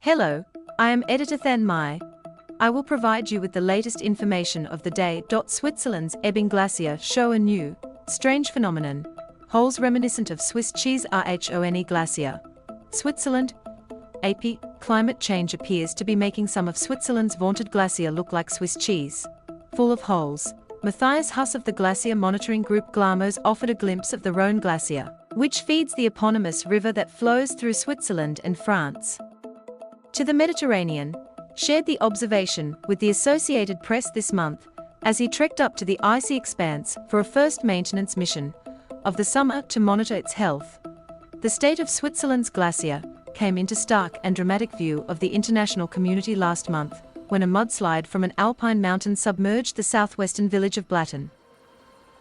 Hello, I am editor Than Mai. I will provide you with the latest information of the day. Switzerland's Ebbing Glacier show a new, strange phenomenon. Holes reminiscent of Swiss cheese. Rhone Glacier. Switzerland. AP, climate change appears to be making some of Switzerland's vaunted glacier look like Swiss cheese. Full of holes. Matthias Huss of the glacier monitoring group GLAMOS offered a glimpse of the Rhone Glacier, which feeds the eponymous river that flows through Switzerland and France to the Mediterranean, shared the observation with the Associated Press this month, as he trekked up to the icy expanse for a first maintenance mission of the summer to monitor its health. The state of Switzerland's glacier came into stark and dramatic view of the international community last month, when a mudslide from an alpine mountain submerged the southwestern village of Blatten.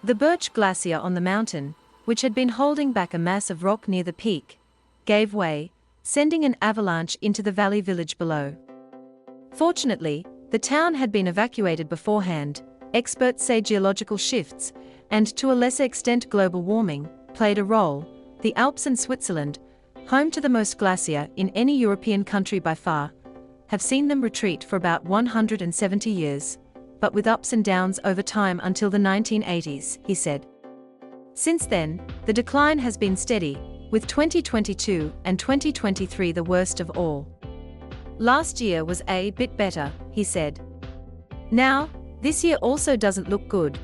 The Birch Glacier on the mountain, which had been holding back a mass of rock near the peak, gave way, sending an avalanche into the valley village below. Fortunately, the town had been evacuated beforehand. Experts say geological shifts, and to a lesser extent global warming, played a role. The Alps and Switzerland, home to the most glacier in any European country by far, have seen them retreat for about 170 years, but with ups and downs over time until the 1980s, he said. Since then, the decline has been steady, with 2022 and 2023 the worst of all. Last year was a bit better, he said. Now, this year also doesn't look good,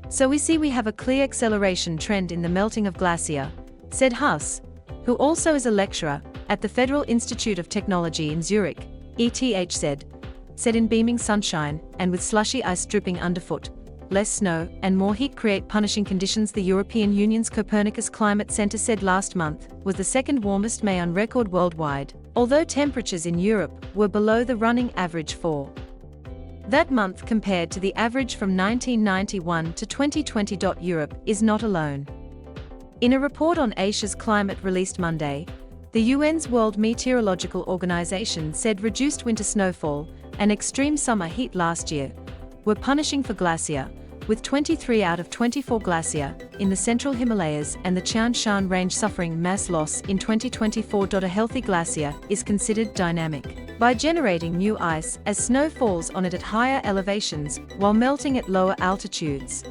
so we have a clear acceleration trend in the melting of glacier, said Huss, who also is a lecturer at the Federal Institute of Technology in Zurich. ETH said in beaming sunshine and with slushy ice dripping underfoot, less snow and more heat create punishing conditions. The European Union's Copernicus Climate Center said last month was the second warmest May on record worldwide, although temperatures in Europe were below the running average for that month compared to the average from 1991 to 2020. Europe is not alone. In a report on Asia's climate released Monday, the UN's World Meteorological Organization said reduced winter snowfall and extreme summer heat last year were punishing for glacier, with 23 out of 24 glacier in the central Himalayas and the Tian Shan Range suffering mass loss in 2024. A healthy glacier is considered dynamic by generating new ice as snow falls on it at higher elevations while melting at lower altitudes.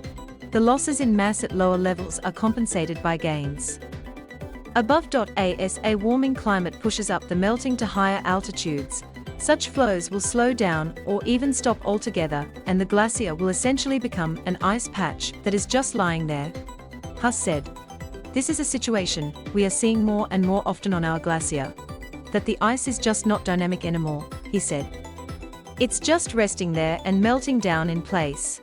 The losses in mass at lower levels are compensated by gains above. As a warming climate pushes up the melting to higher altitudes, such flows will slow down or even stop altogether, and the glacier will essentially become an ice patch that is just lying there, Huss said. This is a situation we are seeing more and more often on our glacier, that the ice is just not dynamic anymore, he said. It's just resting there and melting down in place.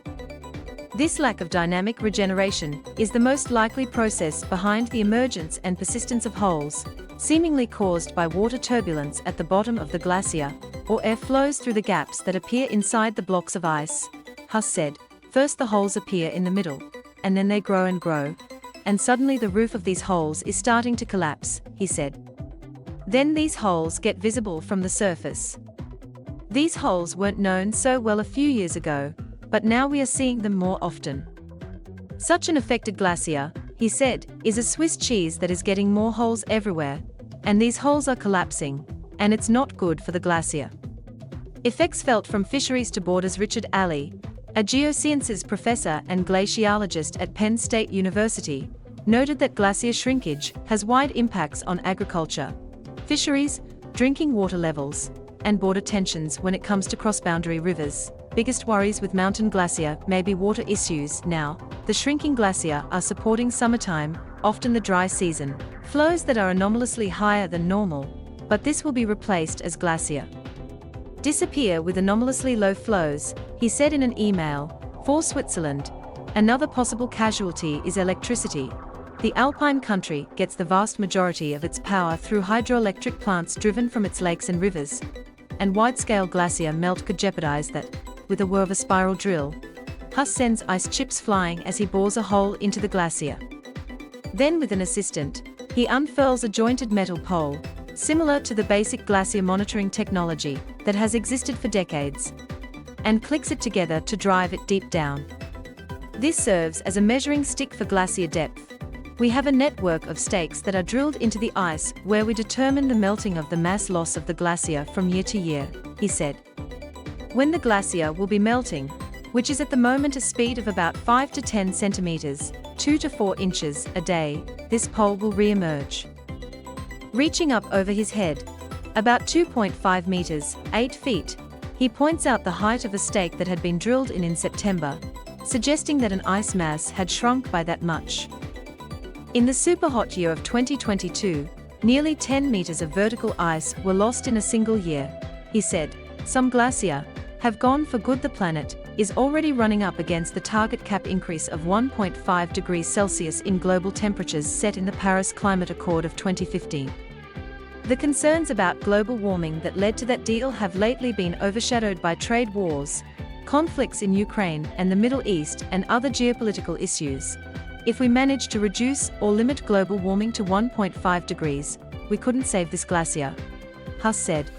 This lack of dynamic regeneration is the most likely process behind the emergence and persistence of holes, seemingly caused by water turbulence at the bottom of the glacier, or air flows through the gaps that appear inside the blocks of ice, Huss said. First the holes appear in the middle, and then they grow, and suddenly the roof of these holes is starting to collapse, he said. Then these holes get visible from the surface. These holes weren't known so well a few years ago, but now we are seeing them more often. Such an affected glacier, he said, is a Swiss cheese that is getting more holes everywhere, and these holes are collapsing, and it's not good for the glacier. Effects felt from fisheries to borders. Richard Alley, a geosciences professor and glaciologist at Penn State University, noted that glacier shrinkage has wide impacts on agriculture, fisheries, drinking water levels, and border tensions when it comes to cross-boundary rivers. Biggest worries with mountain glacier may be water issues. Now, the shrinking glacier are supporting summertime, often the dry season, flows that are anomalously higher than normal, but this will be replaced as glacier disappear with anomalously low flows, he said in an email. For Switzerland, another possible casualty is electricity. The Alpine country gets the vast majority of its power through hydroelectric plants driven from its lakes and rivers, and wide-scale glacier melt could jeopardize that. With a whir of a spiral drill, Huss sends ice chips flying as he bores a hole into the glacier. Then with an assistant, he unfurls a jointed metal pole, similar to the basic glacier monitoring technology that has existed for decades, and clicks it together to drive it deep down. This serves as a measuring stick for glacier depth. We have a network of stakes that are drilled into the ice where we determine the melting of the mass loss of the glacier from year to year, he said. When the glacier will be melting, which is at the moment a speed of about 5 to 10 centimeters, 2 to 4 inches a day, this pole will re-emerge. Reaching up over his head, about 2.5 meters, 8 feet, he points out the height of a stake that had been drilled in September, suggesting that an ice mass had shrunk by that much. In the superhot year of 2022, nearly 10 meters of vertical ice were lost in a single year, he said. Some glacier have gone for good. The planet is already running up against the target cap increase of 1.5 degrees Celsius in global temperatures set in the Paris Climate Accord of 2015. The concerns about global warming that led to that deal have lately been overshadowed by trade wars, conflicts in Ukraine and the Middle East, and other geopolitical issues. If we manage to reduce or limit global warming to 1.5 degrees, we couldn't save this glacier, Huss said,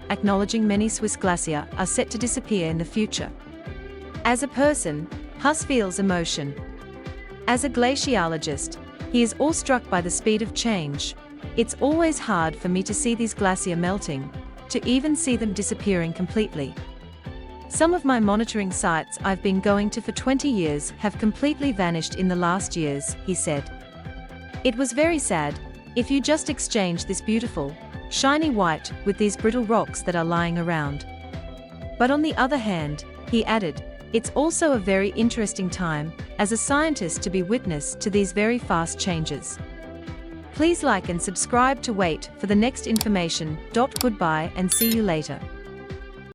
acknowledging many Swiss glaciers are set to disappear in the future. As a person, Huss feels emotion. As a glaciologist, he is awestruck by the speed of change. It's always hard for me to see these glaciers melting, to even see them disappearing completely. Some of my monitoring sites I've been going to for 20 years have completely vanished in the last years, he said. It was very sad. If you just exchange this beautiful, shiny white with these brittle rocks that are lying around. But on the other hand, he added, it's also a very interesting time, as a scientist, to be witness to these very fast changes. Please like and subscribe to wait for the next information. Goodbye and see you later.